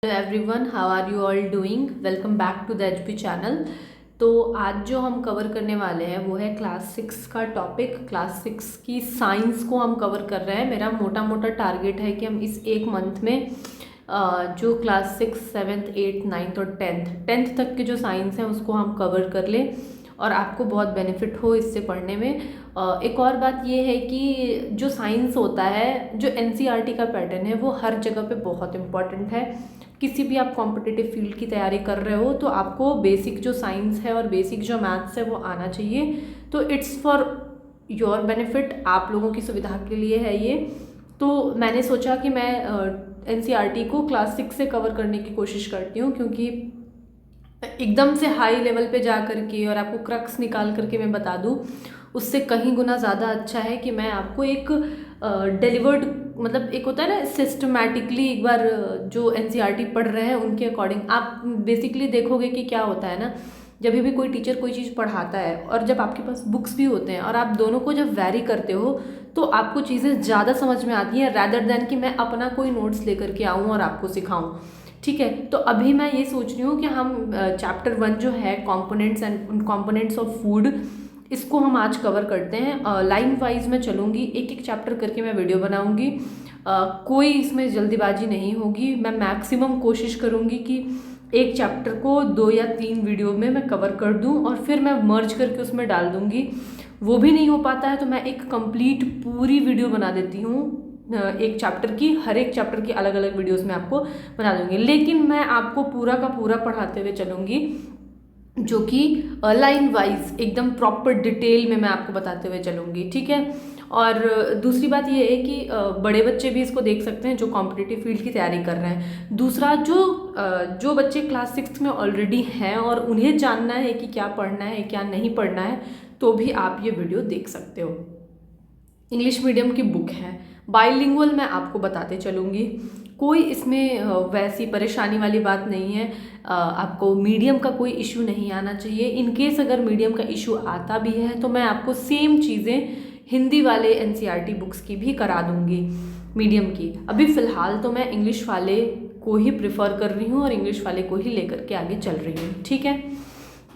Hello everyone, how are you all doing. Welcome back to the HP channel. तो आज जो हम cover करने वाले हैं वो है क्लास 6 का टॉपिक। क्लास 6 की साइंस को हम कवर कर रहे हैं। मेरा मोटा मोटा टारगेट है कि हम इस एक मंथ में जो क्लास 6, 7th, 8th, 9th और 10th तक के जो साइंस हैं उसको हम कवर कर लें और आपको बहुत बेनिफिट हो इससे पढ़ने में। एक और बात ये है कि जो साइंस होता है, जो एनसीईआरटी का पैटर्न है, वो हर जगह पे बहुत इम्पॉर्टेंट है। किसी भी आप कॉम्पिटिटिव फील्ड की तैयारी कर रहे हो तो आपको बेसिक जो साइंस है और बेसिक जो मैथ्स है वो आना चाहिए। तो इट्स फॉर योर बेनिफिट, आप लोगों की सुविधा के लिए है ये। तो मैंने सोचा कि मैं एनसीईआरटी को क्लास 6 से कवर करने की कोशिश करती हूँ, क्योंकि एकदम से हाई लेवल पे जा करके और आपको क्रक्स निकाल करके मैं बता दूँ, उससे कहीं गुना ज़्यादा अच्छा है कि मैं आपको एक डिलीवर्ड, मतलब एक होता है ना सिस्टमैटिकली, एक बार जो एनसीईआरटी पढ़ रहे हैं उनके अकॉर्डिंग आप बेसिकली देखोगे कि क्या होता है ना, जब भी कोई टीचर कोई चीज़ पढ़ाता है और जब आपके पास बुक्स भी होते हैं और आप दोनों को जब वैरी करते हो तो आपको चीज़ें ज़्यादा समझ में आती हैं, रैदर देन कि मैं अपना कोई नोट्स लेकर के आऊँ और आपको सिखाऊँ। ठीक है, तो अभी मैं ये सोच रही हूँ कि हम चैप्टर 1 जो है कॉम्पोनेंट्स ऑफ फूड, इसको हम आज कवर करते हैं। लाइन वाइज मैं चलूँगी, एक एक चैप्टर करके मैं वीडियो बनाऊँगी। कोई इसमें जल्दीबाजी नहीं होगी। मैं मैक्सिमम कोशिश करूँगी कि एक चैप्टर को 2 या 3 वीडियो में मैं कवर कर दूँ और फिर मैं मर्ज करके उसमें डाल दूँगी। वो भी नहीं हो पाता है तो मैं एक कंप्लीट पूरी वीडियो बना देती हूँ एक चैप्टर की। हर एक चैप्टर की अलग अलग वीडियोस में आपको बना दूँगी, लेकिन मैं आपको पूरा का पूरा पढ़ाते हुए चलूँगी, जो कि लाइन वाइज एकदम प्रॉपर डिटेल में मैं आपको बताते हुए चलूँगी। ठीक है, और दूसरी बात ये है कि बड़े बच्चे भी इसको देख सकते हैं जो कॉम्पिटिटिव फील्ड की तैयारी कर रहे हैं। दूसरा, जो बच्चे क्लास 6 में ऑलरेडी हैं और उन्हें जानना है कि क्या पढ़ना है क्या नहीं पढ़ना है, तो भी आप ये वीडियो देख सकते हो। इंग्लिश मीडियम की बुक है, बाइलिंगुअल मैं आपको बताते चलूँगी। कोई इसमें वैसी परेशानी वाली बात नहीं है। आपको मीडियम का कोई इशू नहीं आना चाहिए। इन केस अगर मीडियम का इशू आता भी है तो मैं आपको सेम चीज़ें हिंदी वाले एनसीईआरटी बुक्स की भी करा दूँगी मीडियम की। अभी फ़िलहाल तो मैं इंग्लिश वाले को ही प्रिफर कर रही हूँ और इंग्लिश वाले को ही लेकर के आगे चल रही हूँ। ठीक है,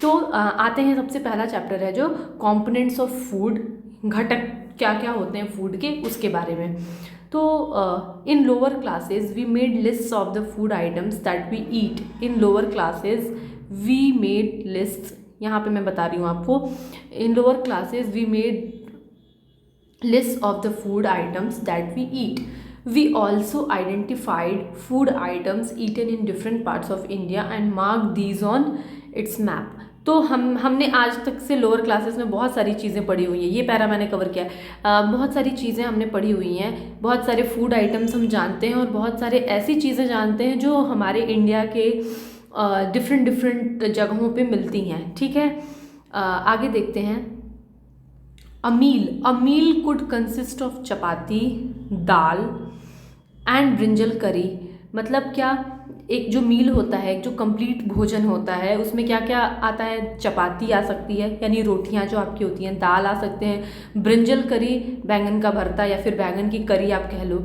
तो आते हैं, सबसे पहला चैप्टर है जो कॉम्पोनेंट्स ऑफ फूड, घटक क्या क्या होते हैं फूड के, उसके बारे में। तो in lower classes we made lists of the food items that we eat. In lower classes we made lists, यहाँ पे मैं बता रही हूँ आपको, in lower classes we made list of the food items that we eat. We also identified food items eaten in different parts of India and marked these on its map. तो हमने आज तक से लोअर क्लासेस में बहुत सारी चीज़ें पढ़ी हुई हैं। ये पैरा मैंने कवर किया है। बहुत सारी चीज़ें हमने पढ़ी हुई हैं, बहुत सारे फूड आइटम्स हम जानते हैं और बहुत सारे ऐसी चीज़ें जानते हैं जो हमारे इंडिया के डिफरेंट जगहों पे मिलती हैं। ठीक है, आगे देखते हैं। A meal could consist of chapati, dal and brinjal करी। मतलब क्या, एक जो मील होता है, एक जो कंप्लीट भोजन होता है, उसमें क्या क्या आता है? चपाती आ सकती है, यानी रोटियां जो आपकी होती हैं, दाल आ सकते हैं, ब्रिंजल करी बैंगन का भरता या फिर बैंगन की करी आप कह लो।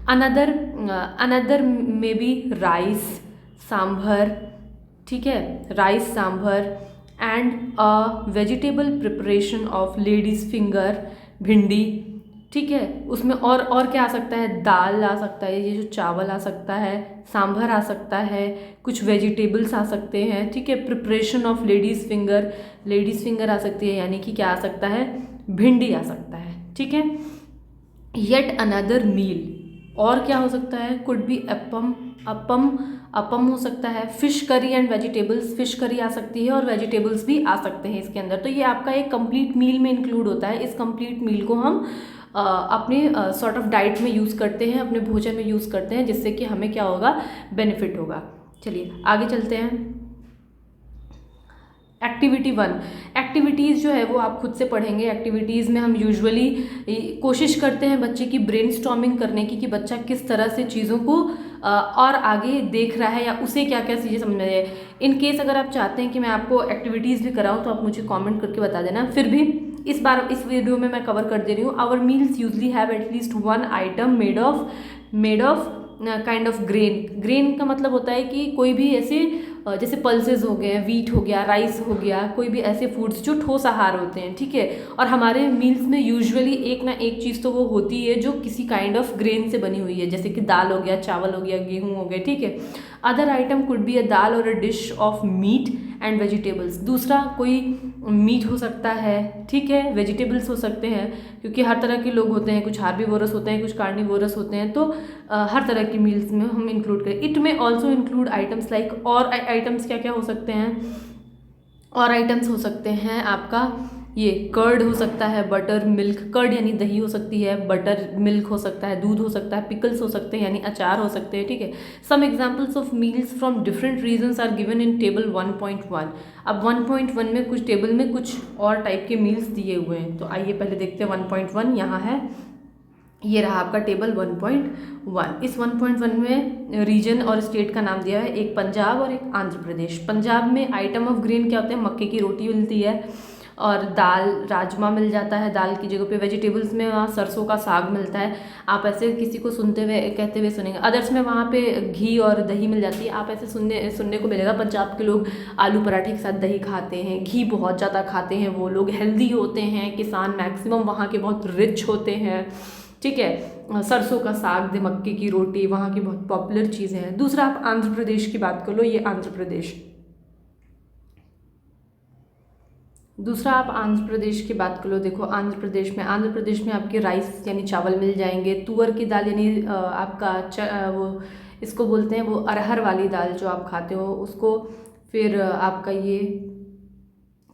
अनदर में बी राइस सांभर। ठीक है, rice sambar and a vegetable preparation of ladies finger, भिंडी। ठीक है, उसमें और क्या आ सकता है? दाल आ सकता है, ये जो चावल आ सकता है, सांभर आ सकता है, कुछ वेजिटेबल्स आ सकते हैं। ठीक है, प्रिपरेशन ऑफ लेडीज़ फिंगर आ सकती है, यानी कि क्या आ सकता है? भिंडी आ सकता है। ठीक है, येट अनदर मील, और क्या हो सकता है? कुड बी अपम हो सकता है, fish curry and vegetables, fish curry आ सकती है और वेजिटेबल्स भी आ सकते हैं इसके अंदर। तो ये आपका एक कंप्लीट मील में इंक्लूड होता है। इस कंप्लीट मील को हम अपने सॉर्ट ऑफ डाइट में यूज़ करते हैं, अपने भोजन में यूज़ करते हैं, जिससे कि हमें क्या होगा? बेनिफिट होगा। चलिए आगे चलते हैं। एक्टिविटी 1, एक्टिविटीज़ जो है वो आप खुद से पढ़ेंगे। एक्टिविटीज़ में हम यूजुअली कोशिश करते हैं बच्चे की ब्रेनस्टॉर्मिंग करने की, कि बच्चा किस तरह से चीज़ों को और आगे देख रहा है या उसे क्या क्या चीज़ें समझ में आए। इन केस अगर आप चाहते हैं कि मैं आपको एक्टिविटीज़ भी कराऊँ तो आप मुझे कमेंट करके बता देना। फिर भी इस बार इस वीडियो में मैं कवर कर दे रही हूँ। Our meals usually have at least 1 item made of kind of grain का मतलब होता है कि कोई भी ऐसे जैसे पल्सेस हो गए, वीट हो गया, राइस हो गया, कोई भी ऐसे फूड्स जो ठोस आहार होते हैं, ठीक है। और हमारे मील्स में यूजुअली एक ना एक चीज़ तो वो होती है जो किसी काइंड ऑफ ग्रेन से बनी हुई है, जैसे कि दाल हो गया, चावल हो गया, गेहूँ हो गए, ठीक है। Other item could be a dal or a dish of meat and vegetables. दूसरा कोई मीट हो सकता है, ठीक है, वेजिटेबल्स हो सकते हैं, क्योंकि हर तरह के लोग होते हैं, कुछ हार्बीवोरस होते हैं, कुछ कार्निवोरस होते हैं, तो हर तरह की मील्स में हम इंक्लूड करें। इट में ऑल्सो इंक्लूड आइटम्स लाइक, और आइटम्स क्या क्या हो सकते हैं, और आइटम्स हो सकते हैं आपका ये कर्ड हो सकता है, बटर मिल्क, कर्ड यानी दही हो सकती है, बटर मिल्क हो सकता है, दूध हो सकता है, पिकल्स हो सकते हैं यानी अचार हो सकते हैं, ठीक है। Some examples of meals from different regions are given in table 1.1। अब 1.1 में कुछ टेबल में कुछ और टाइप के मील्स दिए हुए हैं, तो आइए पहले देखते हैं 1.1 यहाँ है, ये रहा आपका टेबल 1.1। इस 1.1 में रीजन और स्टेट का नाम दिया है, एक पंजाब और एक आंध्र प्रदेश। पंजाब में आइटम ऑफ ग्रेन क्या होते हैं, मक्के की रोटी मिलती है, और दाल, राजमा मिल जाता है दाल की जगह पे। वेजिटेबल्स में वहाँ सरसों का साग मिलता है, आप ऐसे किसी को सुनते हुए कहते हुए सुनेंगे। अदर्स में वहाँ पे घी और दही मिल जाती है, आप ऐसे सुनने को मिलेगा। पंजाब के लोग आलू पराठे के साथ दही खाते हैं, घी बहुत ज़्यादा खाते हैं, वो लोग हेल्दी होते हैं, किसान मैक्सिमम वहाँ के बहुत रिच होते हैं, ठीक है। सरसों का साग, मक्के की रोटी वहाँ की बहुत पॉपुलर चीज़ें हैं। दूसरा आप आंध्र प्रदेश की बात कर लो, ये आंध्र प्रदेश। दूसरा आप आंध्र प्रदेश की बात कर लो, देखो आंध्र प्रदेश में आपके राइस यानी चावल मिल जाएंगे, तुअर की दाल यानी आपका वो इसको बोलते हैं वो अरहर वाली दाल जो आप खाते हो उसको, फिर आपका ये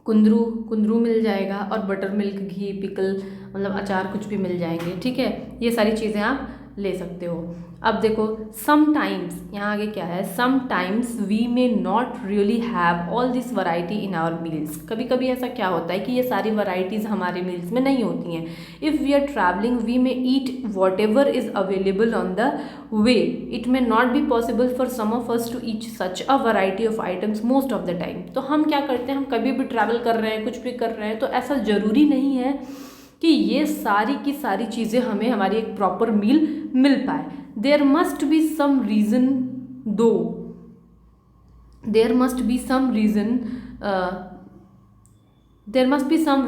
कुंदरू मिल जाएगा, और बटर मिल्क, घी, पिकल मतलब अचार कुछ भी मिल जाएंगे, ठीक है। ये सारी चीज़ें आप ले सकते हो। अब देखो समटाइम्स, यहाँ आगे क्या है, sometimes we may not really have all this variety in our meals. कभी कभी ऐसा क्या होता है कि ये सारी वैरायटीज़ हमारे मील्स में नहीं होती हैं। If we are travelling we may eat whatever is available on the way, it may not be possible for some of us to eat such a variety of items most of the time. तो हम क्या करते हैं, हम कभी भी travel कर रहे हैं, कुछ भी कर रहे हैं, तो ऐसा ज़रूरी नहीं है कि ये सारी की सारी चीज़ें हमें हमारी एक प्रॉपर मील मिल पाए। There must be some reason though, there must be some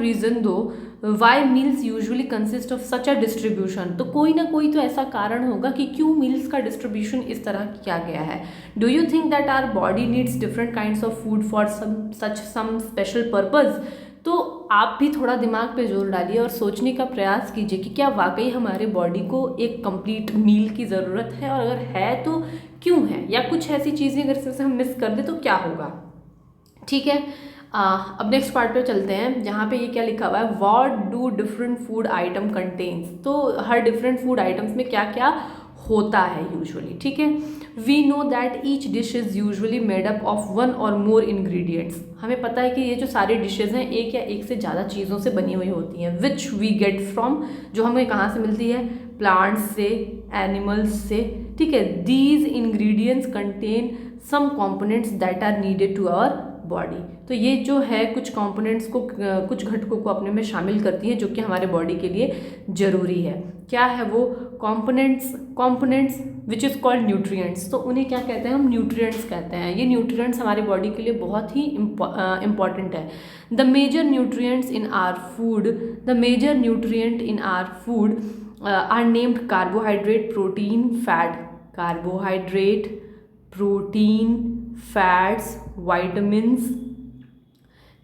reason though why meals usually consist of such a distribution. तो कोई ना कोई तो ऐसा कारण होगा कि क्यों मील्स का डिस्ट्रीब्यूशन इस तरह किया गया है। Do you think that our body needs different kinds of food for some special purpose. तो आप भी थोड़ा दिमाग पे जोर डालिए और सोचने का प्रयास कीजिए कि क्या वाकई हमारे बॉडी को एक कंप्लीट मील की ज़रूरत है, और अगर है तो क्यों है, या कुछ ऐसी चीज़ें अगर से हम मिस कर दें तो क्या होगा, ठीक है। अब नेक्स्ट पार्ट पे चलते हैं, जहाँ पे ये क्या लिखा हुआ है, what do different food item contains. तो हर डिफरेंट फूड आइटम्स में क्या क्या होता है यूजुअली, ठीक है। We know that each dish is usually made up of one और मोर इंग्रेडिएंट्स। हमें पता है कि ये जो सारी डिशेज हैं एक या एक से ज़्यादा चीज़ों से बनी हुई होती हैं। विच वी गेट फ्रॉम, जो हमें कहाँ से मिलती है, प्लांट्स से, एनिमल्स से, ठीक है। These ingredients contain some components that are needed to our body. तो ये जो है कुछ कंपोनेंट्स को, कुछ घटकों को अपने में शामिल करती है जो कि हमारे बॉडी के लिए ज़रूरी है। क्या है वो components which is called nutrients. तो उन्हें क्या कहते हैं, हम न्यूट्रिएंट्स कहते हैं। ये न्यूट्रिएंट्स हमारी बॉडी के लिए बहुत ही इम्पॉर्टेंट है। The major nutrients in our food, the major nutrient in our food are named carbohydrate, protein, fat. Carbohydrate, protein, fats, vitamins,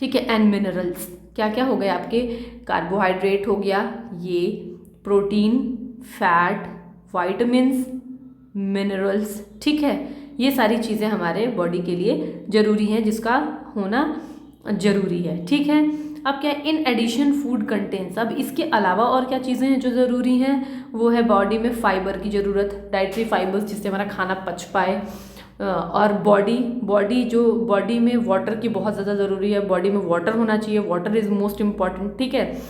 ठीक है, एंड मिनरल्स। क्या क्या हो गए आपके, कार्बोहाइड्रेट हो गया, ये प्रोटीन, फैट, वाइटामिन्स, मिनरल्स, ठीक है। ये सारी चीज़ें हमारे बॉडी के लिए ज़रूरी हैं, जिसका होना ज़रूरी है, ठीक है। अब क्या, इन एडिशन फूड कंटेन्स, अब इसके अलावा और क्या चीज़ें हैं जो ज़रूरी हैं, वो है बॉडी में फाइबर की ज़रूरत, डाइटरी फाइबर्स, जिससे हमारा खाना पच पाए, और बॉडी में वाटर की बहुत ज़्यादा ज़रूरी है। बॉडी में वाटर होना चाहिए, वाटर इज़ मोस्ट इम्पॉर्टेंट, ठीक है,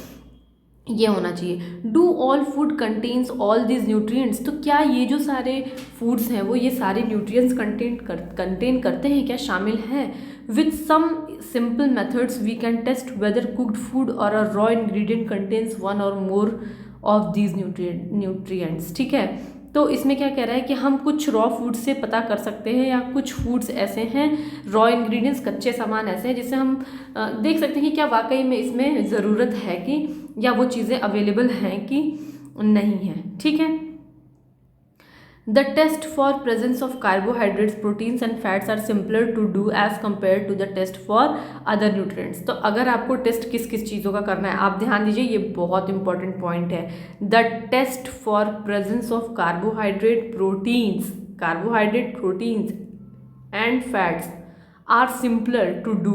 ये होना चाहिए। Do all food contains all these nutrients. तो क्या ये जो सारे फूड्स हैं वो ये सारे न्यूट्रिएंट्स कंटेन करते हैं, क्या शामिल हैं। With some simple methods we can test whether cooked food or a raw ingredient contains one और मोर ऑफ दीज न्यूट्रिएंट्स, ठीक है। तो इसमें क्या कह रहा है कि हम कुछ रॉ फूड से पता कर सकते हैं, या कुछ फूड्स ऐसे हैं, रॉ इंग्रेडिएंट्स, कच्चे सामान ऐसे हैं जिससे हम देख सकते हैं कि क्या वाकई में इसमें ज़रूरत है कि, या वो चीज़ें अवेलेबल हैं कि नहीं है। ठीक है। The test for presence of carbohydrates, proteins and fats are simpler to do as compare to the test for other nutrients. तो अगर आपको टेस्ट किस किस चीज़ों का करना है, आप ध्यान दीजिए, ये बहुत इंपॉर्टेंट पॉइंट है। The test for presence of carbohydrate, proteins and fats are simpler to do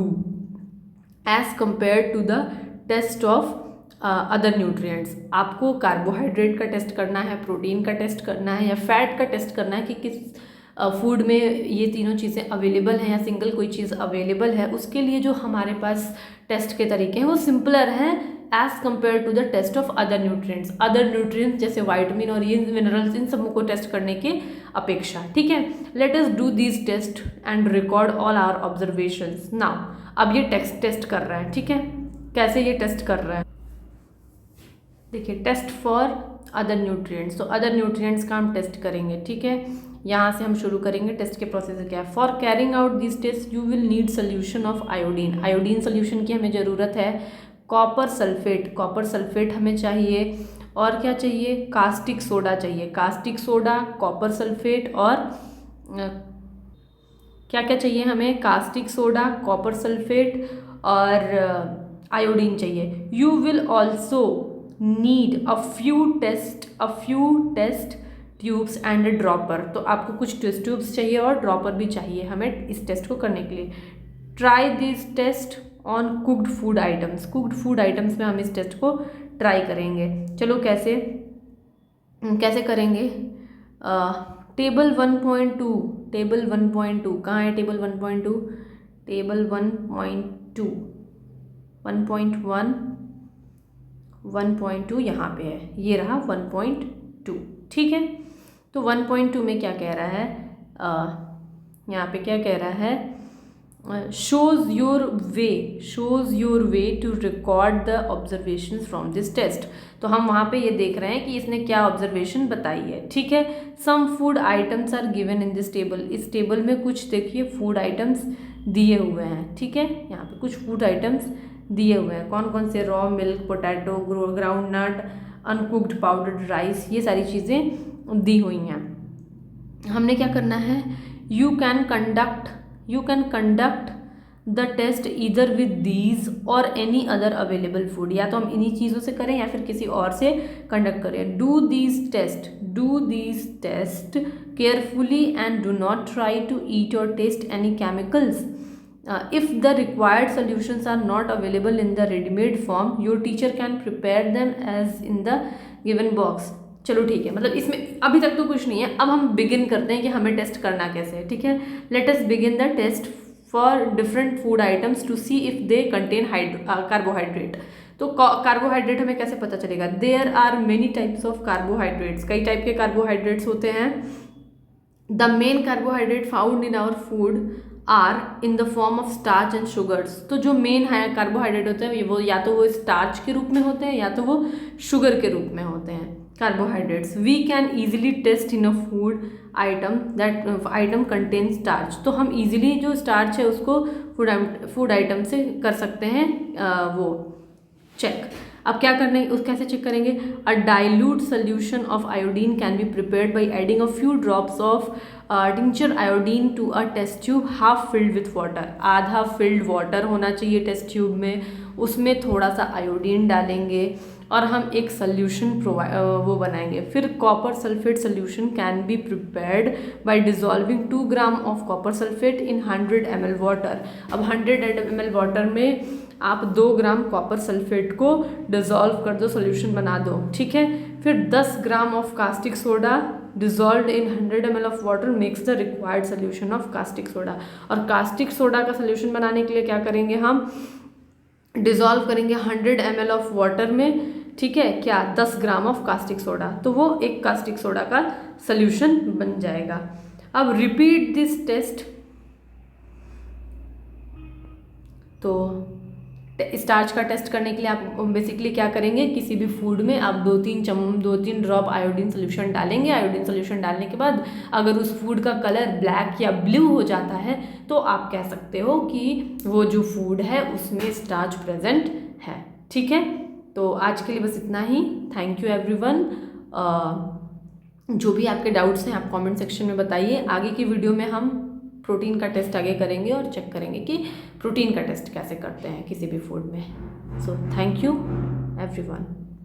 as compare to the test of other nutrients. आपको कार्बोहाइड्रेट का टेस्ट करना है, प्रोटीन का टेस्ट करना है, या फैट का टेस्ट करना है कि किस फूड में ये तीनों चीज़ें अवेलेबल हैं या सिंगल कोई चीज़ अवेलेबल है। उसके लिए जो हमारे पास टेस्ट के तरीके हैं वो सिंपलर हैं as compare to the test of other nutrients. Other nutrients जैसे वाइटामिन और ये मिनरल्स, इन सबों को टेस्ट करने के अपेक्षा। ठीक है। Let us do these test and record all our observations now. अब ये टेस्ट कर रहा है। ठीक है। कैसे ये टेस्ट कर रहा है, देखिए, टेस्ट फॉर अदर न्यूट्रिएंट्स। तो अदर न्यूट्रिएंट्स का हम टेस्ट करेंगे। ठीक है। यहाँ से हम शुरू करेंगे। टेस्ट के प्रोसेस क्या है। For carrying out this test you will need solution of iodine. Iodine solution की हमें ज़रूरत है। कॉपर सल्फेट हमें चाहिए। और क्या चाहिए, कास्टिक सोडा चाहिए। कास्टिक सोडा, कॉपर सल्फेट और क्या क्या चाहिए हमें, कास्टिक सोडा, कॉपर सल्फेट और आयोडीन चाहिए। You will also need a few test tubes and a dropper. तो आपको कुछ टेस्ट ट्यूब्स चाहिए और ड्रॉपर भी चाहिए हमें इस टेस्ट को करने के लिए। Try this test on cooked food items में हम इस टेस्ट को ट्राई करेंगे। चलो कैसे करेंगे। टेबल 1.2 कहाँ है टेबल 1.2, टेबल 1.2 1.2 यहाँ पे है, ये रहा 1.2। ठीक है। तो 1.2 में क्या कह रहा है, यहाँ पे क्या कह रहा है, shows your way to record the observations from this test। तो हम वहाँ पे ये देख रहे हैं कि इसने क्या ऑब्जर्वेशन बताई है। ठीक है। some food items are given in this table। इस टेबल में कुछ देखिए फूड आइटम्स दिए हुए हैं। ठीक है। यहाँ पे कुछ फूड आइटम्स दिए हुए हैं। कौन कौन से, raw milk, potato, groundnut, uncooked powdered rice, ये सारी चीज़ें दी हुई हैं। हमने क्या करना है, you can conduct the test either with these और एनी अदर अवेलेबल फूड। या तो हम इन्हीं चीज़ों से करें या फिर किसी और से कंडक्ट करें। Do these test carefully and do not try to eat or taste any chemicals. If the required solutions are not available in the ready-made form, your teacher can prepare them as in the given box। चलो ठीक है, मतलब इसमें अभी तक तो कुछ नहीं है। अब हम बिगिन करते हैं कि हमें टेस्ट करना कैसे है। ठीक है। Let us begin the test for different food items to see if they contain carbohydrate. तो कार्बोहाइड्रेट हमें कैसे पता चलेगा। There are many types of carbohydrates. कई टाइप के कार्बोहाइड्रेट्स होते हैं। The main carbohydrate found in our food are in the form of starch and sugars. तो जो मेन है कार्बोहाइड्रेट होते हैं वो या तो वो स्टार्च के रूप में होते हैं या तो वो शुगर के रूप में होते हैं carbohydrates. We can easily test in a food item contain starch. तो हम ईजिली जो स्टार्च है उसको फूड आइटम से कर सकते हैं वो चेक। अब क्या करना है, कैसे चेक करेंगे। A dilute solution of iodine can be prepared by adding a few drops of tincture iodine to a test tube half filled with water. आधा फिल्ड वाटर होना चाहिए टेस्ट ट्यूब में, उसमें थोड़ा सा आयोडीन डालेंगे और हम एक सोल्यूशन वो बनाएंगे। फिर copper sulphate solution can be prepared by dissolving 2 gram of copper sulphate in 100 ml water. अब 100 ml वाटर में आप 2 ग्राम कॉपर सल्फेट को डिजॉल्व कर दो, सोल्यूशन बना दो। ठीक है। फिर 10 gram of caustic soda dissolve in 100 ml of water makes the required solution of caustic soda. और कास्टिक सोडा का सोल्यूशन बनाने के लिए क्या करेंगे, हम डिजॉल्व करेंगे 100 ml ऑफ वाटर में। ठीक है। क्या, 10 ग्राम ऑफ कास्टिक सोडा, तो वो एक कास्टिक सोडा का सोल्यूशन बन जाएगा। अब रिपीट दिस टेस्ट। तो स्टार्च का टेस्ट करने के लिए आप बेसिकली क्या करेंगे, किसी भी फूड में आप 2-3 ड्रॉप आयोडीन सोल्यूशन डालेंगे। आयोडीन सोल्यूशन डालने के बाद अगर उस फूड का कलर ब्लैक या ब्लू हो जाता है तो आप कह सकते हो कि वो जो फूड है उसमें स्टार्च प्रेजेंट है। ठीक है, तो आज के लिए बस इतना ही। Thank you everyone. जो भी आपके डाउट्स हैं आप कमेंट सेक्शन में बताइए। आगे की वीडियो में हम प्रोटीन का टेस्ट आगे करेंगे और चेक करेंगे कि प्रोटीन का टेस्ट कैसे करते हैं किसी भी फूड में। So thank you everyone.